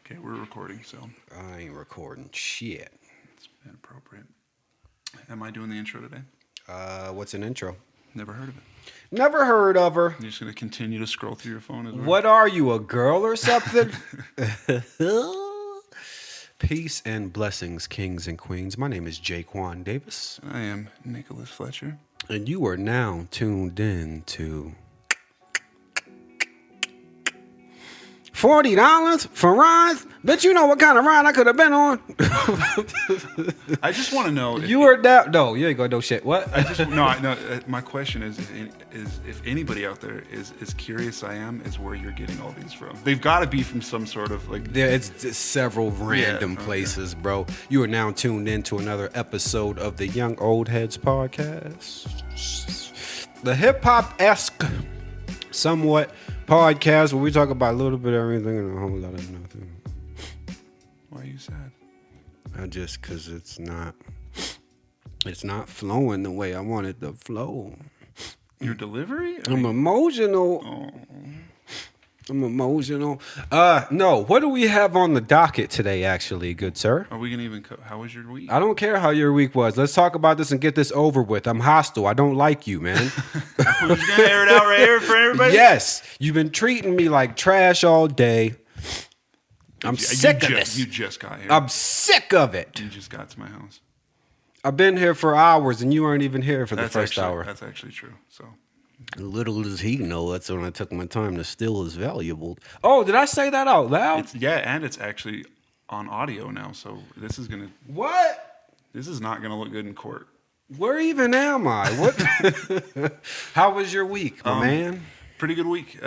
Okay, we're recording, so I ain't recording shit. it's inappropriate. Am I doing the intro today? What's an intro? Never heard of it. Never heard of her. You're just gonna continue to scroll through your phone as well. What are you, a girl or something? Peace and blessings, kings and queens. My name is Jaquan Davis. I am Nicholas Fletcher. And you are now tuned in to $40 for rides? Bet you know what kind of ride I could have been on. I just want to know. You were down. No, you ain't gonna know shit. What? My question is if anybody out there is curious, is where you're getting all these from. They've got to be from some sort of like. Yeah, it's several random places, bro. You are now tuned in to another episode of the Young Old Heads podcast, the hip hop-esque, somewhat podcast where we talk about a little bit of everything and a whole lot of nothing. Why are you sad? Just because it's not flowing the way I want it to flow. Your delivery? I'm emotional. Oh. I'm emotional. No. What do we have on the docket today, actually, good sir? Are we gonna even? How was your week? I don't care how your week was. Let's talk about this and get this over with. I'm hostile. I don't like you, man. We're just gonna air it out right here for everybody. Yes, you've been treating me like trash all day. I'm sick of this. You just got here. I'm sick of it. You just got to my house. I've been here for hours, and you weren't even here for the first hour. That's actually true. So. Little does he know that's when I took my time to steal his valuable. Oh, did I say that out loud? And it's actually on audio now, so this is gonna. What? This is not gonna look good in court. Where even am I? What? How was your week, my man? Pretty good week.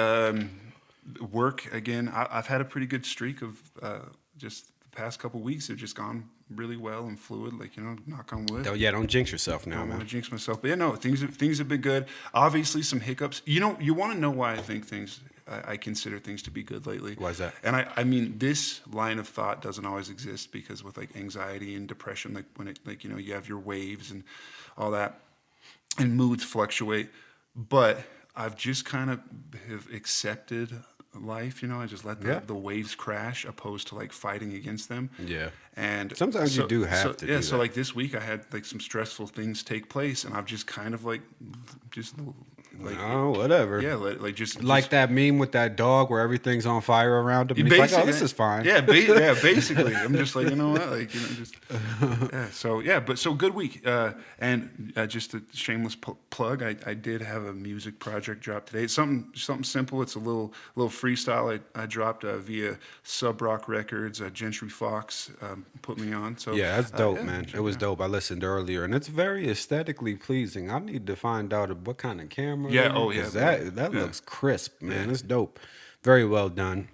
Work again. I've had a pretty good streak of just the past couple weeks. Have just gone really well and fluid. Like, knock on wood. Oh yeah, don't jinx yourself now, I don't man. want to jinx myself, but yeah, no, things have been good. Obviously, some hiccups. You want to know wwhy I think things. I consider things to be good lately. Why is that? And I mean, this line of thought doesn't always exist because with like anxiety and depression, like when it you have your waves and all that, and moods fluctuate. But I've just kind of have accepted life, I just let the waves crash opposed to like fighting against them. Yeah. And sometimes you do have to do that. So like this week I had like some stressful things take place and I've just kind of like whatever. Yeah, just that meme with that dog where everything's on fire around him. And he's like, oh, this is fine. Yeah, basically. I'm just like, you know what? So good week. And just a shameless plug, I did have a music project drop today. It's something simple. It's a little freestyle I dropped via Sub Rock Records. Gentry Fox put me on. So yeah, that's dope, man. It was dope. I listened earlier, and it's very aesthetically pleasing. I need to find out what kind of camera. Yeah. Oh yeah. That looks crisp, man. Yeah. It's dope. Very well done.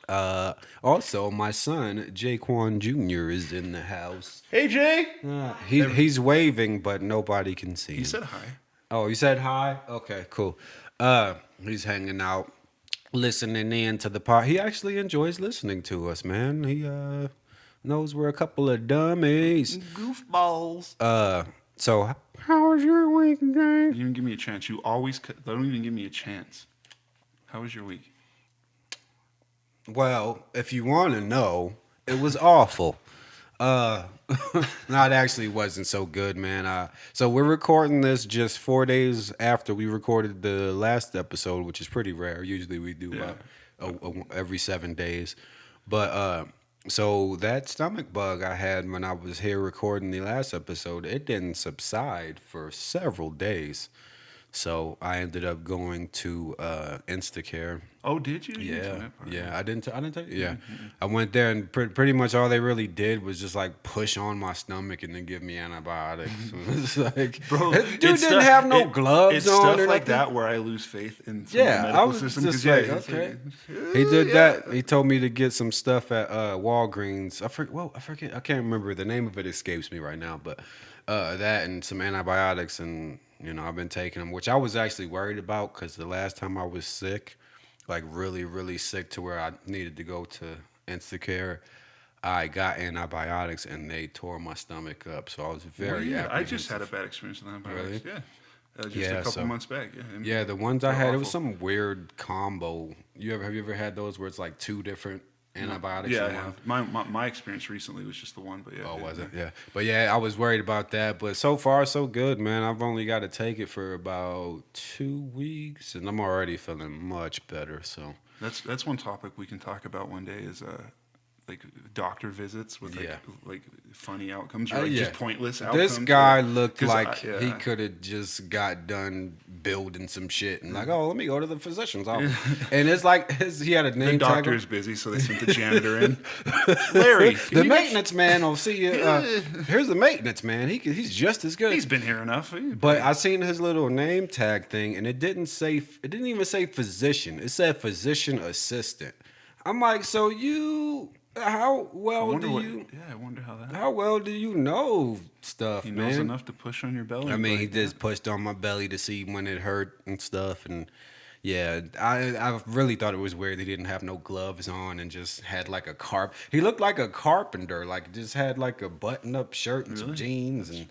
Also, my son Jaquan Jr. is in the house. Hey, Jay. He's waving, but nobody can see him. He said hi. Oh, you said hi? Okay, cool. He's hanging out, listening in to the part. He actually enjoys listening to us, man. He knows we're a couple of dummies. Goofballs. So how was your week, guys? You didn't give me a chance. You always don't even give me a chance. How was your week? Well, if you want to know, it was awful. No, it actually wasn't so good, man. So we're recording this just 4 days after we recorded the last episode, which is pretty rare. Usually we do every 7 days. But so that stomach bug I had when I was here recording the last episode, it didn't subside for several days. So I ended up going to Instacare. Oh, did you? Yeah. I didn't tell you. Yeah, I went there and pretty much all they really did was just like push on my stomach and then give me antibiotics. It's like, bro, dude didn't have no gloves it's on. Stuff or like nothing. that where I lose faith in the medical I was system. just like, okay. He did that. He told me to get some stuff at Walgreens. I forget. I can't remember the name of it. Escapes me right now, but that and some antibiotics and. I've been taking them, which I was actually worried about because the last time I was sick, like really, really sick to where I needed to go to Instacare, I got antibiotics and they tore my stomach up. So I was very I just had a bad experience with antibiotics. Really? Yeah. A couple months back. Yeah, the ones I had, it was some weird combo. Have you ever had those where it's like two different antibiotics. Yeah, I in one. have. My experience recently was just the one, but yeah. Oh, was it? Yeah. But yeah, I was worried about that. But so far, so good, man. I've only got to take it for about 2 weeks, and I'm already feeling much better. So That's one topic we can talk about one day is like doctor visits with like funny outcomes or like just pointless outcomes. This guy looked 'Cause like he could have just got done building some shit and like, oh, let me go to the physician's office. And it's like he had a the name tag. doctor is busy, so they sent the janitor in. Larry, the maintenance man will see you. Here's the maintenance man. He's just as good. He's been here enough. But I seen his little name tag thing, and it didn't even say physician. It said physician assistant. I'm like, so how well do you? Yeah, I wonder how that. How well do you know stuff, He man? knows enough to push on your belly. I mean, he just pushed on my belly to see when it hurt and stuff, and yeah, I really thought it was weird he didn't have no gloves on and just had like a He looked like a carpenter, like just had like a button-up shirt and some jeans and.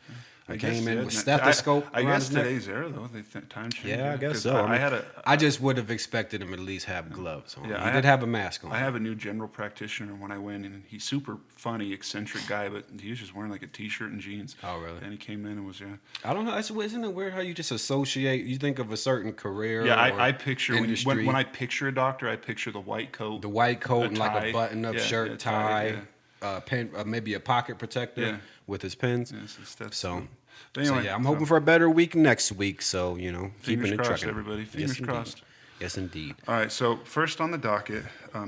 I came in with stethoscope. I guess today's era though, time changed. Yeah, I guess so. I just would have expected him at least have gloves on. Yeah, he did have a mask on. I have a new general practitioner when I went, and he's super funny, eccentric guy, but he was just wearing like a t-shirt and jeans. Oh, really? And he came in and was I don't know. Isn't it weird how you just associate? You think of a certain career. Yeah, I picture industry. when I picture a doctor, I picture the white coat, and like a button-up shirt, tie, pen, maybe a pocket protector with his pens. Anyway, I'm hoping for a better week next week. So, keeping it trucking. Everybody. Fingers crossed. Yes, indeed. All right. So first on the docket,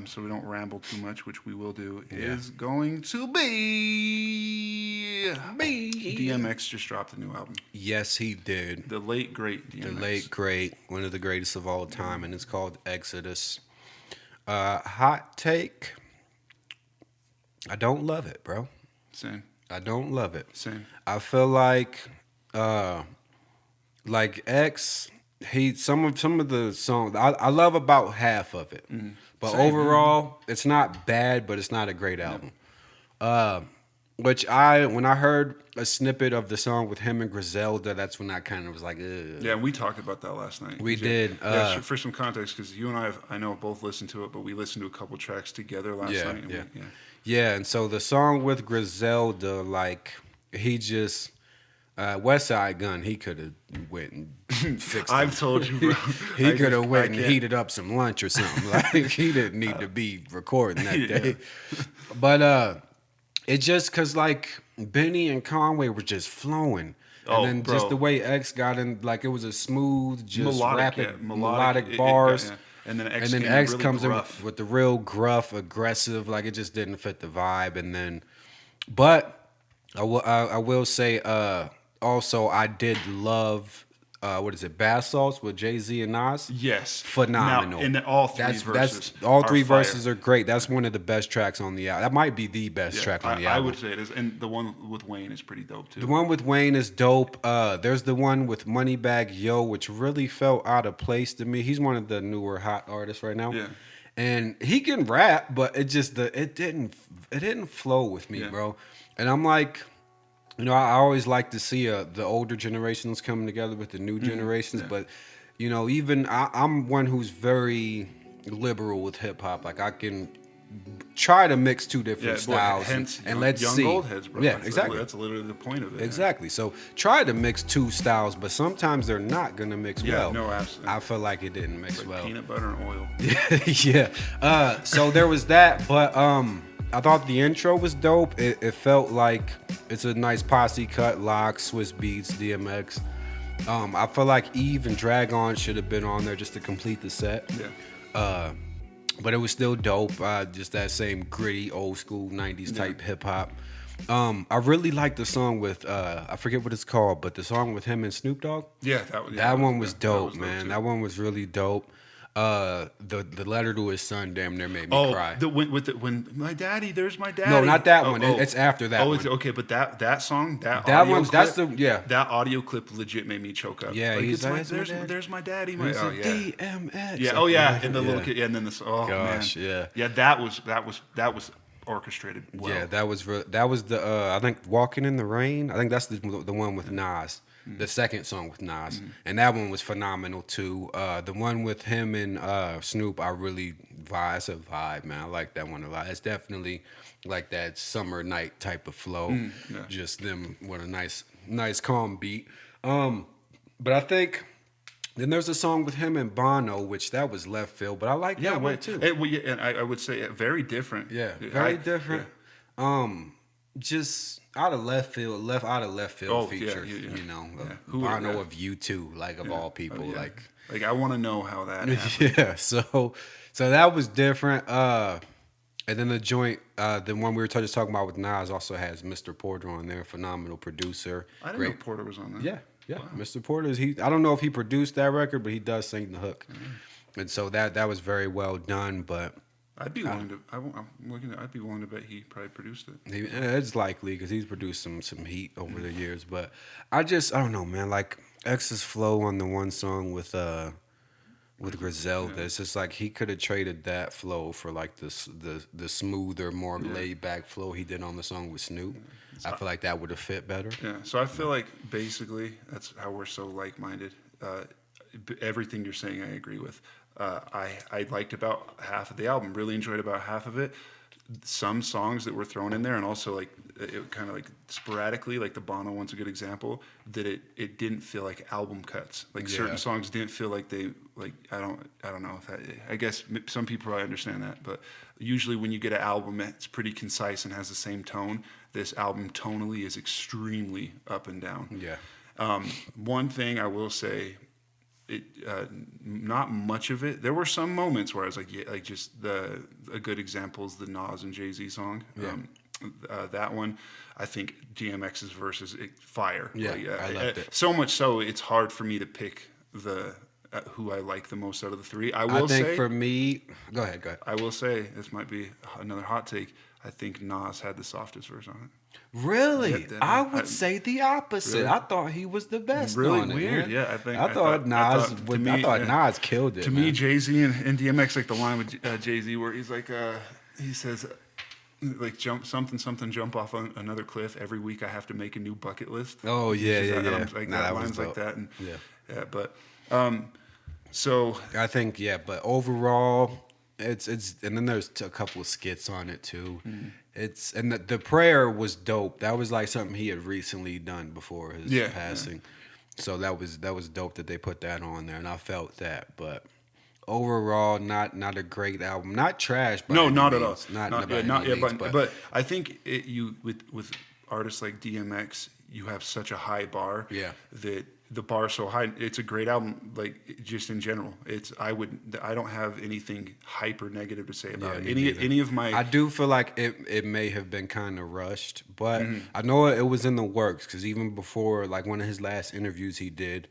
so we don't ramble too much, which we will do, is going to be DMX just dropped a new album. Yes, he did. The late great DMX. The late great, one of the greatest of all time, and it's called Exodus. Hot take. I don't love it, bro. Same. I don't love it. Same. I feel like X, some of the songs I love about half of it, but overall it's not bad, but it's not a great album. When I heard a snippet of the song with him and Griselda, that's when I kind of was like, ugh. Yeah, we talked about that last night. We did. For some context, because you and I know both listened to it, but we listened to a couple tracks together last night. And so the song with Griselda, like he just West Side Gun, he could have went and fixed. I've told you, bro. He could have went and heated up some lunch or something. Like he didn't need to be recording that day. But it's just because like Benny and Conway were just flowing. And then just the way X got in, like it was a smooth, just melodic bars. And then X comes in with the real gruff, aggressive, like it just didn't fit the vibe. And then, but I will say, also I did love, Bath Salts with Jay-Z and Nas? Yes. Phenomenal. And all three verses. All three verses are great. That's one of the best tracks on the album. That might be the best track on the album. I would say it is. And the one with Wayne is pretty dope too. The one with Wayne is dope. There's the one with Moneybagg Yo, which really felt out of place to me. He's one of the newer hot artists right now. Yeah. And he can rap, but it just it didn't flow with me, bro. And I'm like, I always like to see the older generations coming together with the new generations, but even I'm one who's very liberal with hip hop. Like I can try to mix two different styles and let's young see. Old heads, bro. Yeah, exactly. That's literally the point of it. Exactly. So try to mix two styles, but sometimes they're not gonna mix well. No, absolutely. I feel like it didn't mix well. Peanut butter and oil. Yeah. So there was that, but I thought the intro was dope. It felt like it's a nice posse cut, Lock, Swiss Beats, DMX. I feel like Eve and Drag On should have been on there just to complete the set. Yeah. But it was still dope. Just that same gritty, old school 90s type hip hop. I really like the song with I forget what it's called, but the song with him and Snoop Dogg. Yeah, that one was dope, man. That one was really dope. The letter to his son damn near made me cry. When my daddy, there's my daddy. No, not that one. It's after that one. Okay, but that song, that one's clip, that audio clip legit made me choke up. Yeah, like, he's like, there's my daddy. DMX. Yeah. Oh yeah, and the little kid, and then this. Oh gosh, man. Yeah. That was orchestrated well. Yeah, that was the I think Walking in the Rain. I think that's the one with Nas. the second song with Nas, and that one was phenomenal too. The one with him and Snoop, I really vibe. It's a vibe, man. I like that one a lot. It's definitely like that summer night type of flow. Yeah. Just them with a nice calm beat. But I think then there's a song with him and Bono, which that was left field, but I like Yeah, that one wait. too. And I would say very different. Yeah, I- very different. yeah. Just out of left field, out of left field Oh, yeah, feature. yeah. You know, Yeah. Bono Yeah. of U2, like of all people, Oh, yeah. like I want to know how that happened. yeah. So that was different. And then the joint, the one we were just talking about with Nas, also has Mr. Porter on there, phenomenal producer. I didn't know Porter was on that. Yeah, yeah. Wow. Mr. Porter is I don't know if he produced that record, but he does sing the hook, and so that was very well done. But I'd be willing to. I'm looking at. I'd be willing to bet he probably produced it. it's likely because he's produced some heat over the years. But I don't know, man. Like X's flow on the one song with Griselda, it's just like he could have traded that flow for like the smoother, more laid back flow he did on the song with Snoop. I feel like that would have fit better. Yeah. So I feel like basically that's how we're so like-minded. Everything you're saying, I agree with. I liked about half of the album. Really enjoyed about half of it. Some songs that were thrown in there, and also like it kind of like sporadically, like the Bono one's a good example. That it didn't feel like album cuts. Like certain songs didn't feel like they like. I don't know if that. I guess some people probably understand that, but usually when you get an album that's pretty concise and has the same tone, this album tonally is extremely up and down. Yeah. One thing I will say, not much of it. There were some moments where I was like, yeah, like just a good example is the Nas and Jay-Z song. Yeah. That one, I think DMX's verse is fire. Yeah, I loved it. So much so, it's hard for me to pick who I like the most out of the three. I will think say, for me, go ahead. I will say, this might be another hot take. I think Nas had the softest verse on it. Really? Yeah, I would say the opposite. Really? I thought he was the best. Really on it, weird. man. Yeah, I thought Nas killed it. To me, Jay-Z and DMX, like the line with Jay-Z where he's like, he says, like jump off on another cliff. Every week I have to make a new bucket list. Oh yeah, yeah, And yeah. I'm like, that line's like dope. that. And, Yeah. But so I think but overall, it's and then there's a couple of skits on it too. It's and the prayer was dope. That was like something he had recently done before his passing. So that was dope that they put that on there, and I felt that. But overall, not a great album. Not trash. By no, any not at means. all. Not by any means, but I think with artists like DMX, you have such a high bar. Yeah. That the bar is so high. It's a great album. Like just in general, I don't have anything hyper negative to say about it. Any of my. I do feel like it may have been kind of rushed, but I know it was in the works because even before, like one of his last interviews he did,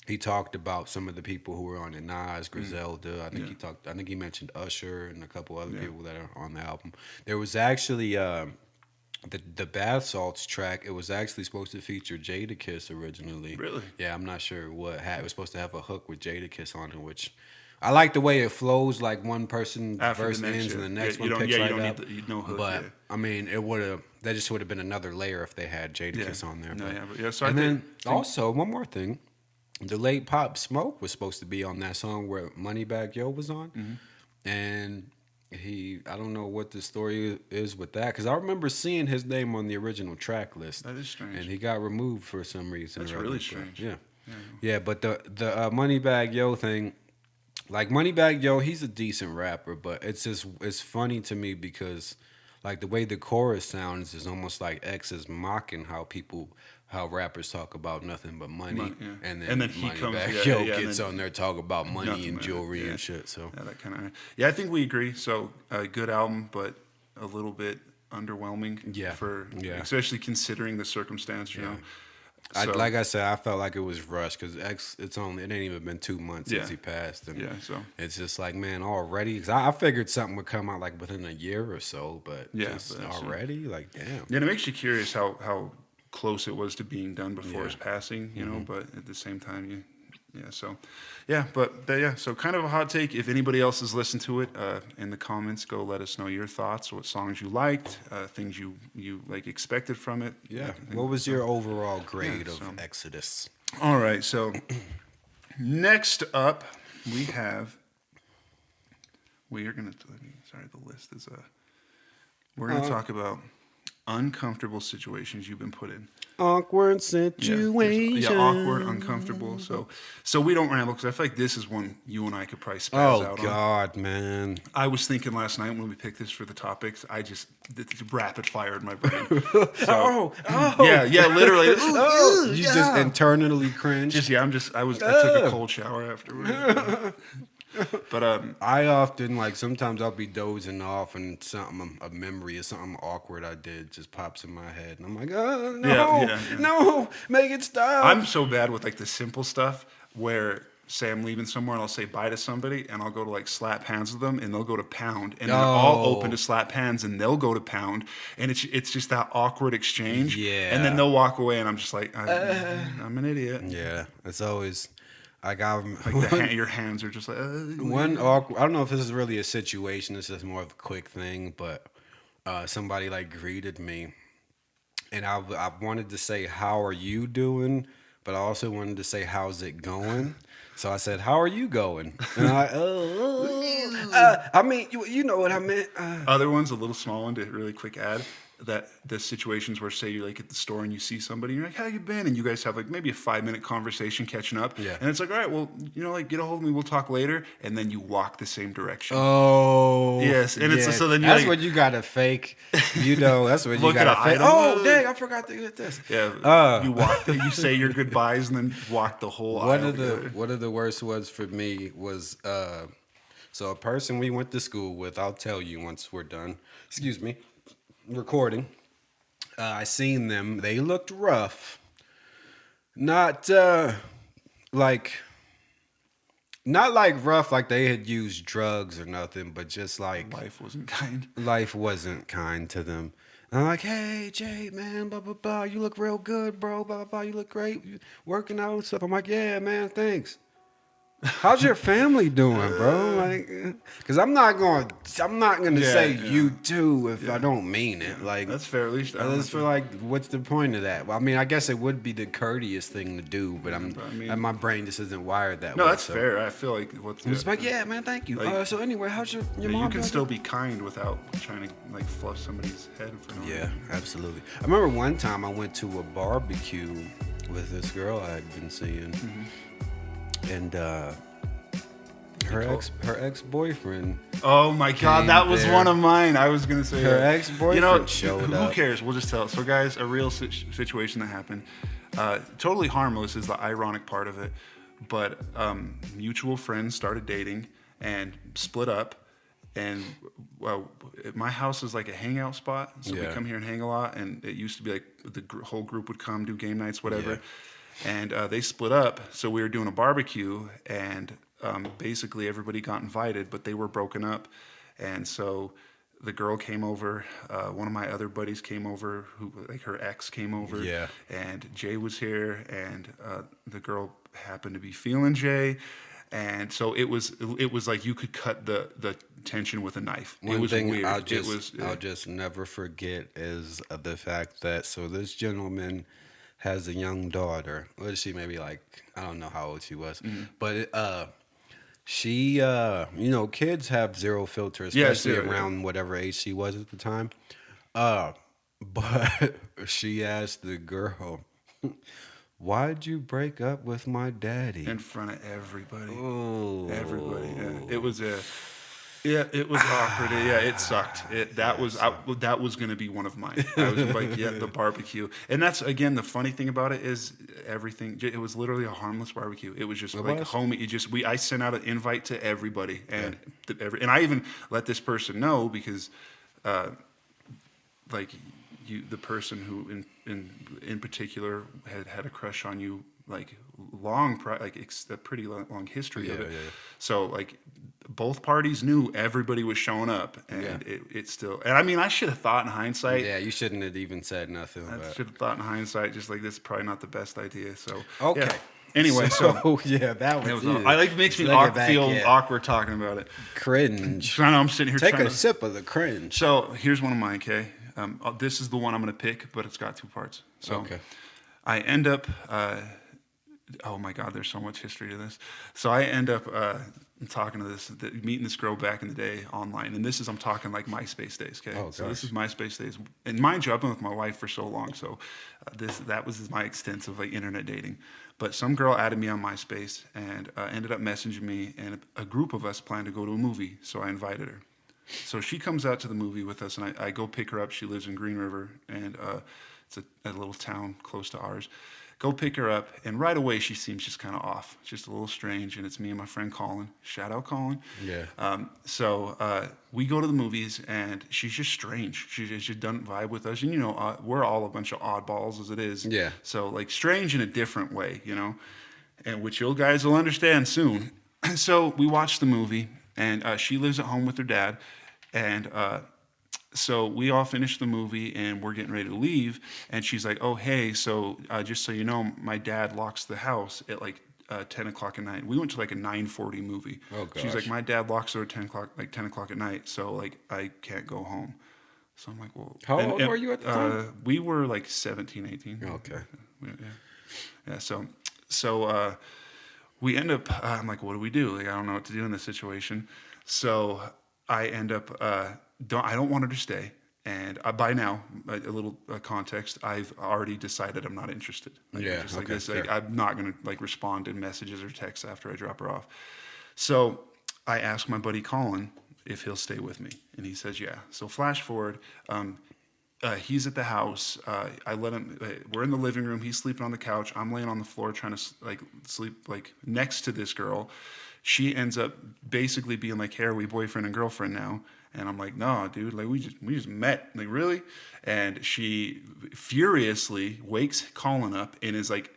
he talked about some of the people who were on it. Nas, Griselda. I think he mentioned Usher and a couple other people that are on the album. There was actually the Bath Salts track. It was actually supposed to feature Jadakiss originally. Really? Yeah, I'm not sure what it was supposed to have a hook with Jadakiss on it, which I like the way it flows. Like one person After verse the next, ends and the next you one don't- picks you right don't up. need no hook. But I mean, that just would have been another layer if they had Jadakiss on there. No, But, yeah, but yeah. So and I then think also one more thing, the late Pop Smoke was supposed to be on that song where Moneybagg Yo was on, and I don't know what the story is with that because I remember seeing his name on the original track list. that is strange. And he got removed for some reason. That's or other, really but strange. Yeah, but the Moneybagg Yo thing, like Moneybagg Yo, he's a decent rapper, but it's funny to me because like the way the chorus sounds is almost like X is mocking how rappers talk about nothing but money, yeah. and And then then he Moneybagg comes- Yo and gets then on there talking about money nothing and but it, jewelry yeah. and shit. So Yeah, that kind of. Yeah, I think we agree. So a good album, but a little bit underwhelming. Yeah. Especially considering the circumstance. You know. So, like I said, I felt like it was rushed because X. It ain't even been 2 months since Yeah. he passed, and so it's just like, man, already. Because I figured something would come out like within a year or so, but Yeah, just but that's- already, like, damn. yeah, and it makes you curious how close it was to being done before Yeah. his passing. You know, but at the same time, Yeah, so, yeah, so kind of a hot take. If anybody else has listened to it, in the comments, go let us know your thoughts, what songs you liked, things you like expected from it. Yeah. And What was so, your overall grade yeah, of so. Exodus? All right, so next up we have we are gonna. Sorry, the list is we're gonna talk about uncomfortable situations you've been put in. Awkward Yeah, situation. awkward, uncomfortable. So we don't ramble because I feel like this is one you and I could probably spaz Oh out on. God, man. I was thinking last night when we picked this for the topics, I just rapid fired my brain. So, yeah, literally. Oh, you just internally cringed. I took a cold shower afterwards. But I often sometimes I'll be dozing off and something a memory of something awkward I did just pops in my head and I'm like, oh no, yeah. no, make it stop. I'm so bad with like the simple stuff where say I'm leaving somewhere and I'll say bye to somebody and I'll go to like slap hands with them and they'll go to pound and they're all open to slap hands and they'll go to pound and it's just that awkward exchange. Yeah. And then they'll walk away and I'm just like I'm an idiot. Yeah, it's always I got like your hands are just like one awkward. I don't know if this is really a situation. This is more of a quick thing, but somebody greeted me, and I wanted to say how are you doing, but I also wanted to say how's it going. So I said how are you going, and I mean you know what I meant. Other ones, a little small one to really quick add. That the situations where say you're like at the store and you see somebody and you're like, how you been? And you guys have like maybe a 5-minute conversation catching up. Yeah. And it's like, all right, well, get a hold of me, we'll talk later. And then you walk the same direction. Oh yes. And it's so then that's what you gotta fake. That's what you gotta fake. Oh dang, I forgot to get this. Yeah. You walk you say your goodbyes and then walk the whole aisle. One of the worst ones for me was so a person we went to school with, I'll tell you once we're done. Excuse me. Recording. I seen them. They looked rough. Not like rough like they had used drugs or nothing, but just like life wasn't kind. Life wasn't kind to them. And I'm like, hey Jay, man, blah blah blah. You look real good, bro. Blah blah blah. You look great. You working out and stuff. I'm like, yeah, man, thanks. How's your family doing, bro? Like, because I'm not gonna say you too if I don't mean it. Like, that's fair. At least I just feel like, what's the point of that? Well, I mean, I guess it would be the courteous thing to do, but and my brain just isn't wired that way. No, that's fair. I feel like I'm just like, yeah, man, thank you. So anyway, how's your mom? You can still be kind without trying to fluff somebody's head. Absolutely. I remember one time I went to a barbecue with this girl I had been seeing. Mm-hmm. And her ex-boyfriend. Oh my God, that was one of mine. I was gonna say her ex-boyfriend showed up. Who cares? We'll just tell. So, guys, a real situation that happened. Totally harmless is the ironic part of it, but mutual friends started dating and split up. And my house is like a hangout spot, so we come here and hang a lot. And it used to be like the whole group would come do game nights, whatever. Yeah. And they split up, so we were doing a barbecue, and basically everybody got invited, but they were broken up. And so the girl came over, one of my other buddies came over, who like her ex came over, and Jay was here, and the girl happened to be feeling Jay. And so it was like you could cut the tension with a knife. It was weird. I'll just never forget is the fact that this gentleman has a young daughter. What is she? Maybe like, I don't know how old she was, but she kids have zero filter, especially around whatever age she was at the time. But she asked the girl, why'd you break up with my daddy? In front of everybody. Oh. Everybody. Yeah. It was awkward. Yeah, it sucked. That was going to be one of mine. I was like, the barbecue. And that's, again, the funny thing about it is everything, it was literally a harmless barbecue. It was just homie. I sent out an invite to everybody. And and I even let this person know because, the person who in particular had a crush on you, like a pretty long history of it. Yeah. So like both parties knew everybody was showing up, and it still. And I mean, I should have thought in hindsight. Yeah, you shouldn't have even said nothing. I should have thought in hindsight, just like this is probably not the best idea. So okay. Yeah. Anyway, so Yeah, that it was was. I like makes me Look at that feel kid. awkward talking about it. Cringe. So I know I'm sitting here Take trying a to. sip of the cringe. So here's one of mine, okay? This is the one I'm going to pick, but it's got two parts. So Okay. I end up. Oh my God, there's so much history to this. So I end up talking to meeting this girl back in the day online, and this is I'm talking like MySpace days. Okay, Oh, so this gosh. is MySpace days, and mind you, I've been with my wife for so long, so that was my extensive like internet dating. But some girl added me on MySpace and ended up messaging me, and a group of us planned to go to a movie, so I invited her. So she comes out to the movie with us, and I go pick her up. She lives in Green River, and it's a little town close to ours. Go pick her up, and right away she seems just kind of off, just a little strange. And it's me and my friend Colin. Shout out Colin. Yeah. So we go to the movies, and she's just strange. She just doesn't vibe with us, and we're all a bunch of oddballs as it is. Yeah. So like strange in a different way, and which you guys will understand soon. So we watch the movie, and she lives at home with her dad, and so we all finished the movie and we're getting ready to leave, and she's like, "Oh hey, so just so you know, my dad locks the house at like 10 o'clock at night." We went to like a 9:40 movie. Oh, She's like, gosh. "My dad locks her at 10 o'clock at night, so like I can't go home." So I'm like, "Well," How old were you at the time? we were like 17, 18. Okay. Yeah, yeah. So we end up. I'm like, "What do we do? Like, I don't know what to do in this situation." So I end up. I don't want her to stay. And by now, a little context, I've already decided I'm not interested. Like, Yeah, just like okay, this, like fair. I'm not gonna like respond in messages or texts after I drop her off. So I asked my buddy Colin if he'll stay with me, and he says yeah. So flash forward, he's at the house. I let him. We're in the living room. He's sleeping on the couch. I'm laying on the floor trying to like sleep like next to this girl. She ends up basically being like, "Hey, are we boyfriend and girlfriend now?" And I'm like, "No, dude. Like we just met. Like really?" And she furiously wakes Colin up and is like,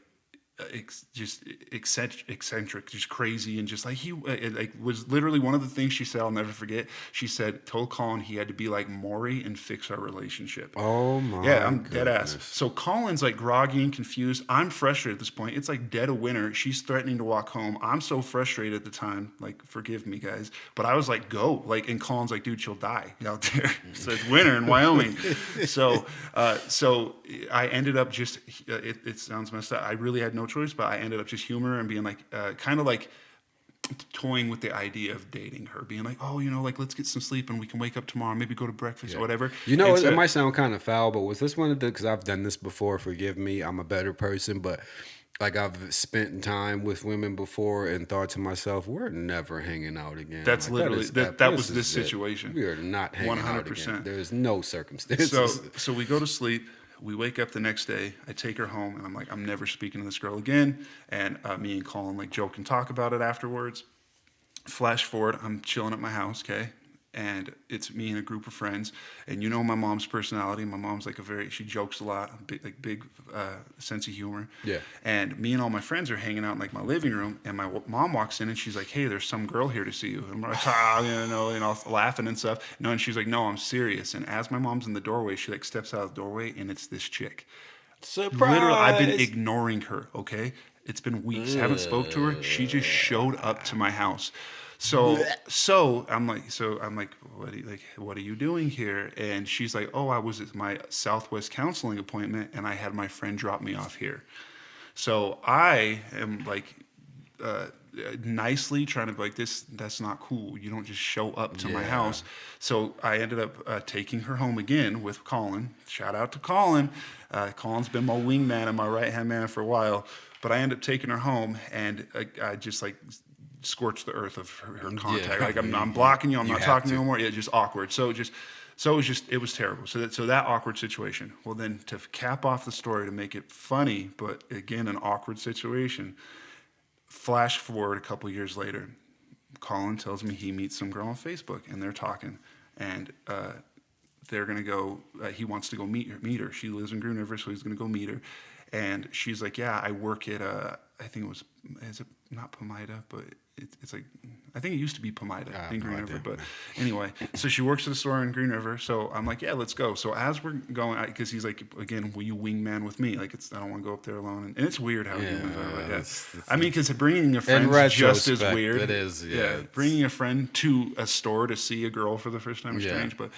just eccentric, just crazy, and just like he it, like was literally one of the things she said. I'll never forget. She said, told Colin he had to be like Maury and fix our relationship. Oh Yeah, my I'm dead ass. goodness. So Colin's like groggy and confused. I'm frustrated at this point. It's like dead of winter. She's threatening to walk home. I'm so frustrated at the time. Like, forgive me, guys. But I was like, go. Like, and Colin's like, dude, she'll die out there. So it's winter in Wyoming. So I ended up just, it sounds messed up. I really had no choice, but I ended up just humoring and being like, kind of like, toying with the idea of dating her, being like, oh, like let's get some sleep and we can wake up tomorrow, maybe go to breakfast or whatever. You know, And it so, might sound kind of foul, but was this one of the, because I've done this before, forgive me, I'm a better person, but like I've spent time with women before and thought to myself, we're never hanging out again. that's Like, literally that was this is it. situation. We are not hanging out again. 100%. There's no So circumstances. so we go to sleep. We wake up the next day. I take her home, and I'm like, I'm never speaking to this girl again. And me and Colin like joke and talk about it afterwards. Flash forward, I'm chilling at my house, okay? And it's me and a group of friends. And you know my mom's personality. My mom's like she jokes a lot, big sense of humor. Yeah. And me and all my friends are hanging out in like my living room. And my mom walks in and she's like, hey, there's some girl here to see you. And we're like, and all laughing and stuff. No, and she's like, no, I'm serious. And as my mom's in the doorway, she like steps out of the doorway and it's this chick. Surprise! Literally, I've been ignoring her, okay? It's been weeks. Haven't spoke to her. She just showed up to my house. So I'm like, what are you doing here? And she's like, oh, I was at my Southwest counseling appointment and I had my friend drop me off here. So I am like, nicely trying to be like, that's not cool. You don't just show up to my house. So I ended up taking her home again with Colin. Shout out to Colin. Colin's been my wingman and my right hand man for a while. But I ended up taking her home, and I just like scorched the earth of her contact. Yeah. Like I'm blocking you. I'm You not have talking to to. you no more. Yeah, just awkward. So it was terrible. So that awkward situation. Well, then to cap off the story to make it funny, but again an awkward situation. Flash forward a couple years later, Colin tells me he meets some girl on Facebook, and they're talking, and they're gonna go. He wants to go meet her. She lives in Green River, so he's gonna go meet her. And she's like, "Yeah, I work at I think it was, is it not Pomida, but it's like, I think it used to be Pomida in Green River. But anyway, so she works at the store in Green River. So I'm like, yeah, let's go. So as we're going, because he's like, again, will you wingman with me? Like, I don't want to go up there alone. And it's weird how humans are like that. I mean, because bringing a friend is just as weird. It is, yeah. Bringing a friend to a store to see a girl for the first time is strange. But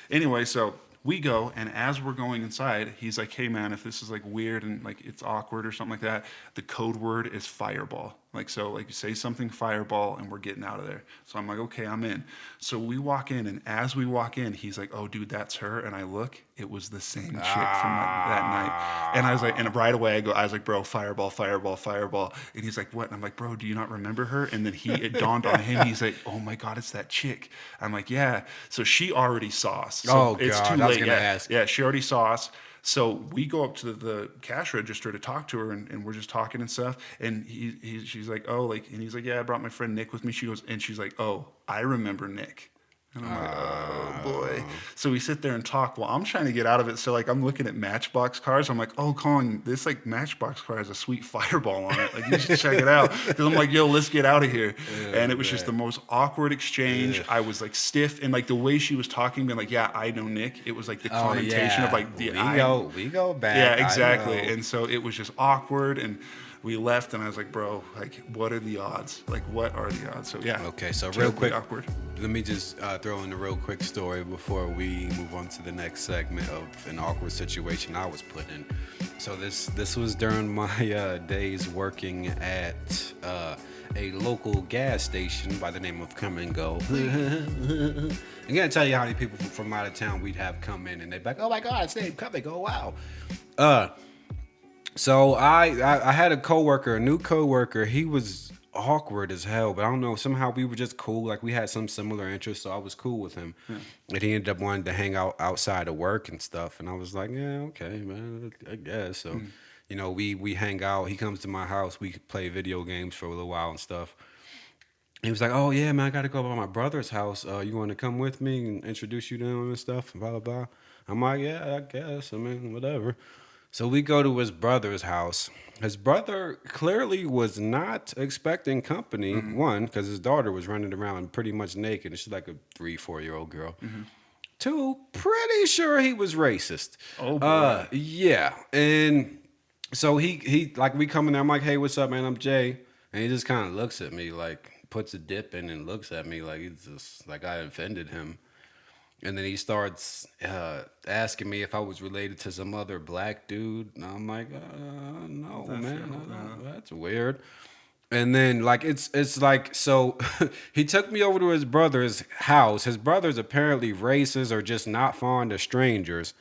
anyway, so we go, and as we're going inside, he's like, hey man, if this is like weird and like it's awkward or something like that, the code word is fireball. Like, so like you say something fireball and we're getting out of there. So I'm like, okay, I'm in. So we walk in, and as we walk in, he's like, oh dude, that's her. And I look, it was the same chick from that night. And I was like, and right away I was like, bro, fireball, fireball, fireball. And he's like, what? And I'm like, bro, do you not remember her? And then it dawned on him. He's like, oh my God, it's that chick. I'm like, yeah. So she already saw us. So it's too late. I was gonna ask. Yeah, she already saw us. So we go up to the cash register to talk to her, and we're just talking and stuff. And she's like, oh, like, and he's like, yeah, I brought my friend Nick with me. She goes, and she's like, oh, I remember Nick. And I'm like, oh boy. So we sit there and talk. Well, I'm trying to get out of it. So like, I'm looking at Matchbox cars. I'm like, oh, Colin, this like Matchbox car has a sweet fireball on it. Like, you should check it out. Because I'm like, yo, let's get out of here. And it was just the most awkward exchange. I was like stiff, and like the way she was talking, being like, yeah, I know Nick. It was like the connotation of like the we go back. Yeah, exactly. And so it was just awkward, and we left, and I was like, bro, like, what are the odds? Like, what are the odds? So yeah. Okay, so real quick, awkward. Let me just throw in a real quick story before we move on to the next segment of an awkward situation I was put in. So this was during my days working at a local gas station by the name of Come and Go. I'm gonna tell you how many people from out of town we'd have come in, and they'd be like, oh my God, it's named Come and Go, wow. So I had a new coworker. He was awkward as hell, but I don't know. Somehow we were just cool. Like, we had some similar interests, so I was cool with him. And he ended up wanting to hang out outside of work and stuff. And I was like, yeah, okay, man, I guess. So, you know, we hang out. He comes to my house. We play video games for a little while and stuff. He was like, oh yeah, man, I got to go by my brother's house. You want to come with me and introduce you to him and stuff? Blah blah blah. I'm like, yeah, I guess. I mean, whatever. So we go to his brother's house. His brother clearly was not expecting company, one, because his daughter was running around pretty much naked, and she's like a 3-4-year-old girl. Two, pretty sure he was racist. Oh, boy. Yeah. And so he like, we come in there, I'm like, hey, what's up, man? I'm Jay. And he just kind of looks at me, like, puts a dip in and looks at me like he's just, like, I offended him. And then he starts asking me if I was related to some other black dude. And I'm like, no, man, that's weird. And then, like, it's like, so he took me over to his brother's house. His brother's apparently racist or just not fond of strangers.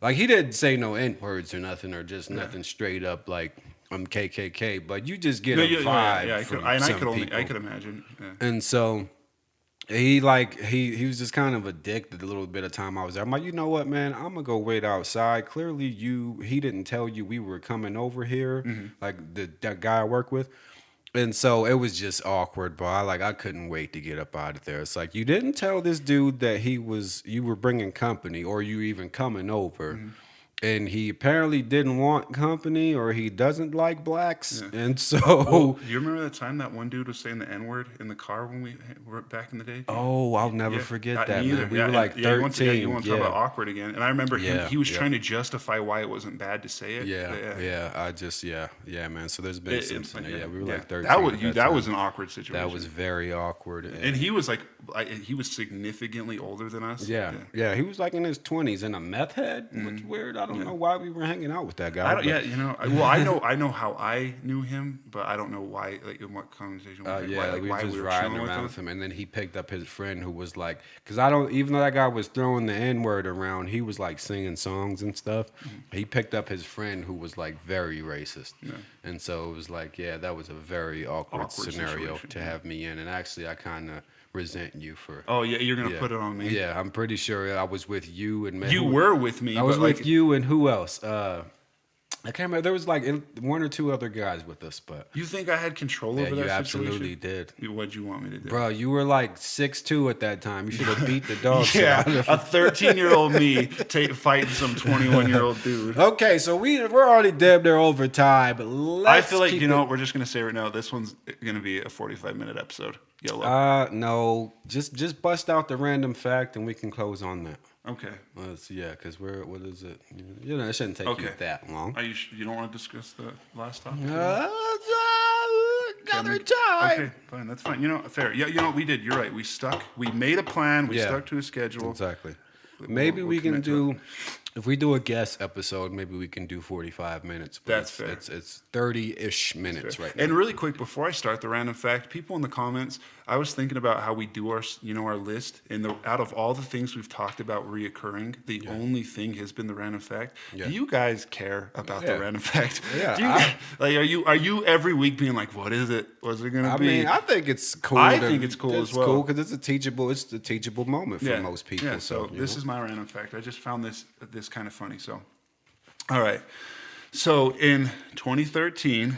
Like, he didn't say no N-words or nothing, or just nothing straight up like, I'm KKK. But you just get a vibe from some people. I could imagine. Yeah. And so he was just kind of addicted the little bit of time I was there. I'm like, you know what, man? I'm gonna go wait outside. Clearly, he didn't tell you we were coming over here, like that guy I work with. And so it was just awkward, bro. I couldn't wait to get up out of there. It's like, you didn't tell this dude that you were bringing company, or you even coming over. And he apparently didn't want company, or he doesn't like blacks. Yeah. And so... Well, do you remember that time that one dude was saying the N-word in the car when we were back in the day? Oh, I'll never forget that, man. We were like 13. You want to talk about awkward again. And I remember he was trying to justify why it wasn't bad to say it. Yeah, man. So there's been some... we were like 13. That was an awkward situation. That was very awkward. And he was like... he was significantly older than us. Yeah. He was like in his 20s and a meth head, which is weird. I don't know why we were hanging out with that guy. I know how I knew him, but I don't know why, like, in what conversation. We were just riding around with him, and then he picked up his friend who was like, because even though that guy was throwing the N-word around, he was like singing songs and stuff. He picked up his friend who was like very racist, and so it was like, that was a very awkward scenario to have me in, and actually I kind of resent you for. Oh yeah, you're gonna put it on me. Yeah, I'm pretty sure I was with you and you were with me. I was with you and who else? I can't remember. There was like one or two other guys with us, but You think I had control yeah, over you that absolutely situation? did. What'd you want me to do? Bro, you were like 6'2" at that time. You should have beat the dog shit Yeah, out of a him. 13-year-old me fighting some 21-year-old dude. Okay, so we're already damn near over time, but I let's feel like, keep you know it. what, we're just going to say right now, this one's going to be a 45-minute episode. YOLO. No, just bust out the random fact and we can close on that. Okay. Let's yeah, because what is it? You know, it shouldn't take you Okay. that long. Are you don't want to discuss the last topic? Another Okay, time. fine. That's fine. You know, fair. Yeah, you know what we did? You're right. We made a plan. We Yeah. stuck to a schedule. Exactly. We'll- Maybe we'll we can commit to it. do, if we do a guest episode, maybe we can do 45 minutes. But That's fair. It's 30-ish minutes right now. And really quick, before I start the random fact, people in the comments, I was thinking about how we do our list, and out of all the things we've talked about reoccurring, the only thing has been the random fact. Yeah. Do you guys care about the Yeah. random fact? Yeah, Do you, like, are you every week being like, what is it? What's it gonna I be? mean, I think it's cool. I think it's cool as well. Cool because it's a teachable moment for most people. Yeah, so you this know? is my random fact. I just found this kind of funny. So, all right. So in 2013,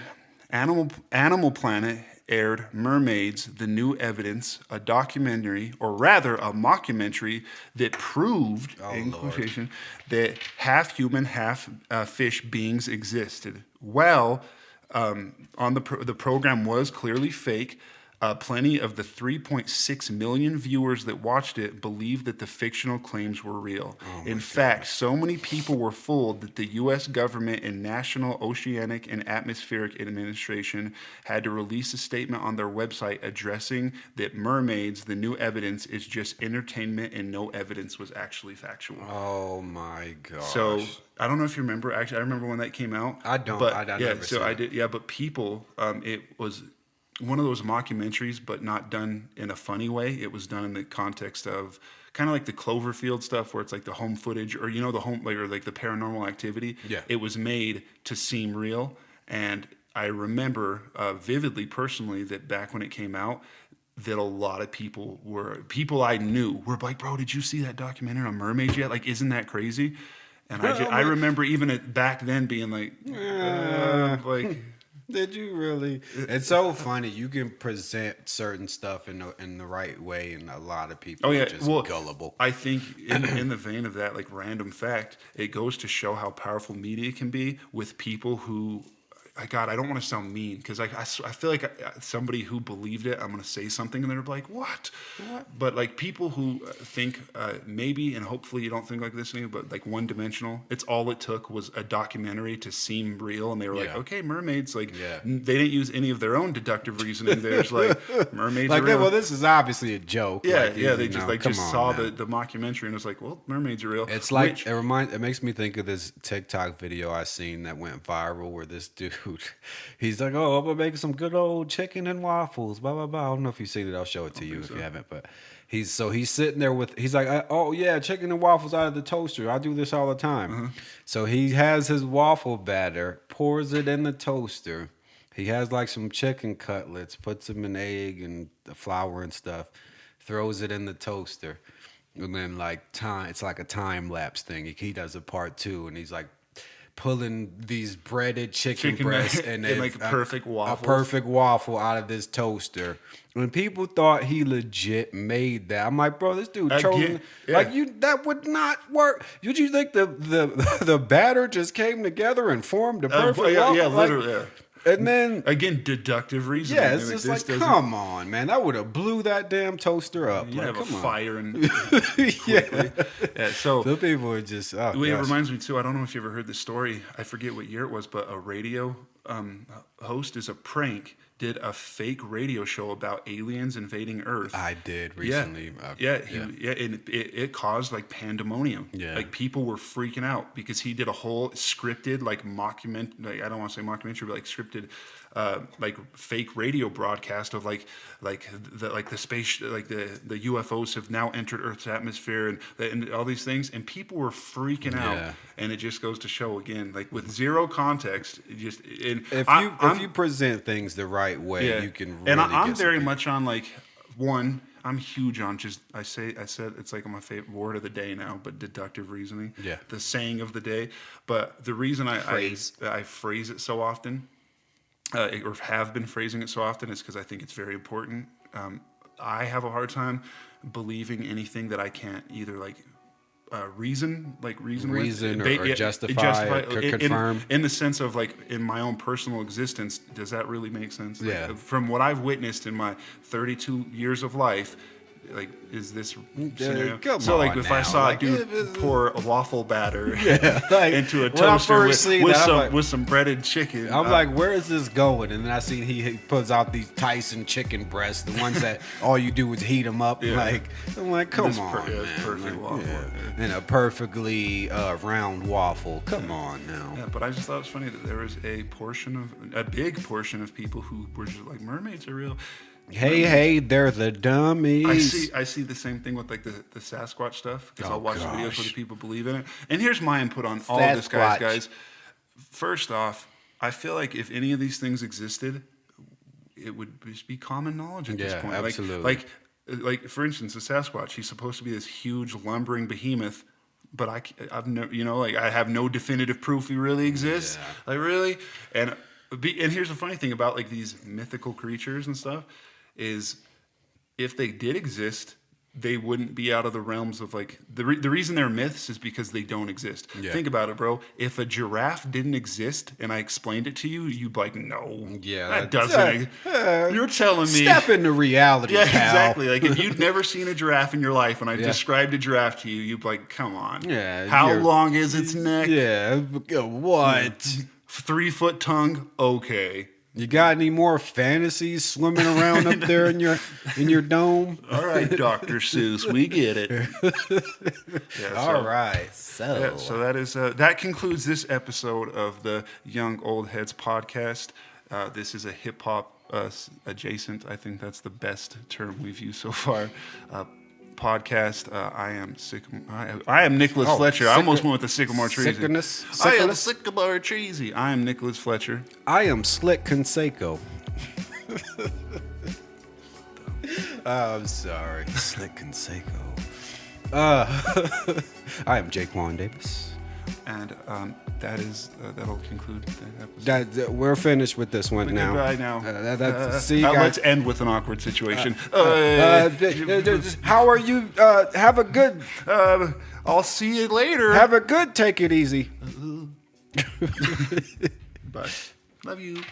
Animal Planet aired Mermaids: The New Evidence, a documentary, or rather a mockumentary that proved, in quotation, that half human, half fish beings existed. Well, on the program was clearly fake. Plenty of the 3.6 million viewers that watched it believed that the fictional claims were real. In fact, so many people were fooled that the U.S. government and National Oceanic and Atmospheric Administration had to release a statement on their website addressing that Mermaids: The New Evidence is just entertainment and no evidence was actually factual. Oh my gosh. So I don't know if you remember. Actually, I remember when that came out. I don't. But I yeah, never so seen I it. did. Yeah, but people, it was one of those mockumentaries, but not done in a funny way. It was done in the context of kind of like the Cloverfield stuff, where it's like the home footage, or the home, or like the Paranormal Activity. Yeah. It was made to seem real, and I remember vividly, personally, that back when it came out, that a lot of people I knew were like, "Bro, did you see that documentary on mermaids yet? Like, isn't that crazy?" And I remember even back then being like, like. Did you really? It's so funny. You can present certain stuff in the right way, and a lot of people are just gullible. I think in the vein of that, like, random fact, it goes to show how powerful media can be with people who, God, I don't want to sound mean, because I feel like somebody who believed it, I'm going to say something and they're like, what? But like people who think maybe, and hopefully you don't think like this anymore, but like one-dimensional, it's all it took was a documentary to seem real, and they were like, okay, mermaids, like, they didn't use any of their own deductive reasoning. There's like, mermaids Like, are real. well, this is obviously a joke. Yeah, like, they just saw now. the mockumentary and was like, well, mermaids are real. It's like it makes me think of this TikTok video I seen that went viral where this dude, he's like, "Oh, I'm gonna make some good old chicken and waffles." Blah blah blah. I don't know if you've seen it. I'll show it to you if you haven't. But he's sitting there he's like, "Oh yeah, chicken and waffles out of the toaster. I do this all the time." So he has his waffle batter, pours it in the toaster. He has like some chicken cutlets, puts them in egg and the flour and stuff, throws it in the toaster. And then it's like a time lapse thing. He does a part 2, and he's like pulling these breaded chicken breasts and like perfect waffles. A perfect waffle out of this toaster. When people thought he legit made that, I'm like, bro, this dude chosen that would not work. Did you think the batter just came together and formed a perfect waffle? Yeah, literally. Yeah. And then again, deductive reasoning. yeah, it's just like, come on, man, that would have blew that damn toaster up. You have a fire and yeah. So the people are just. Oh, it reminds me too. I don't know if you ever heard this story. I forget what year it was, but a radio host, is a prank, did a fake radio show about aliens invading Earth. I did recently. And it caused like pandemonium. Yeah. Like people were freaking out because he did a whole scripted like mockumentary. I don't want to say mockumentary, but like scripted, like fake radio broadcast of like the space, like the UFOs have now entered Earth's atmosphere and all these things, and people were freaking out. Yeah. And it just goes to show again, like with zero context, if you present things the right way, you can really and I'm get some very people. much on like, one, I'm huge on just I said it's like my favorite word of the day now, but deductive reasoning. Yeah. The saying of the day. But the reason I phrase it so often, or have been phrasing it so often, is because I think it's very important. I have a hard time believing anything that I can't either reason Reason with, or justify or confirm. in the sense of like in my own personal existence. Does that really make sense? Yeah. Like, from what I've witnessed in my 32 years of life, like, is this scenario? Come So like on if I now. saw Like, a dude pour a waffle batter like, into a when I toaster first seen that, I'm like- with some breaded chicken, I'm like, where is this going? And then I see he puts out these Tyson chicken breasts, the ones that all you do is heat them up. Yeah. Like, I'm like, come This on, it's man. perfect Like, waffle. yeah. And a perfectly round waffle. Come on now. Yeah, but I just thought it was funny that there was a big portion of people who were just like, mermaids are real. Hey, they're the dummies. I see the same thing with like the Sasquatch stuff, because I'll watch videos gosh. where the people believe in it. And here's my input on all Sasquatch. this, guys. First off, I feel like if any of these things existed, it would just be common knowledge at this Yeah, point. absolutely. Like for instance, the Sasquatch. He's supposed to be this huge lumbering behemoth, but I've never, I have no definitive proof he really exists. Yeah. Like really, and here's the funny thing about like these mythical creatures and stuff is, if they did exist, they wouldn't be out of the realms of like the reason they're myths is because they don't exist. Yeah. Think about it, bro. If a giraffe didn't exist and I explained it to you, you'd be like, no, Yeah, that that's- doesn't. You're telling me. Step into reality, Yeah, pal. exactly. Like if you'd never seen a giraffe in your life and I Yeah. described a giraffe to you, you'd be like, come on. Yeah, How you're- long is its neck? Yeah, what? 3 foot tongue? Okay. You got any more fantasies swimming around up there in your dome? All right, Dr. Seuss, we get it. Yeah, All right. So that is that concludes this episode of the Young Old Heads podcast. This is a hip hop adjacent. I think that's the best term we've used so far. Podcast. I am Nicholas Fletcher. I almost went with the Sycamore Treasy. I am Sycamore Treasy. I am Nicholas Fletcher. I am Slick Conseco. I'm sorry, Slick Conseco. I am Jake Juan Davis. And that'll conclude the episode. We're finished with this one now. Goodbye now. See you guys. Let's end with an awkward situation. How are you? Have a good. I'll see you later. Have a good. Take it easy. Bye. Love you.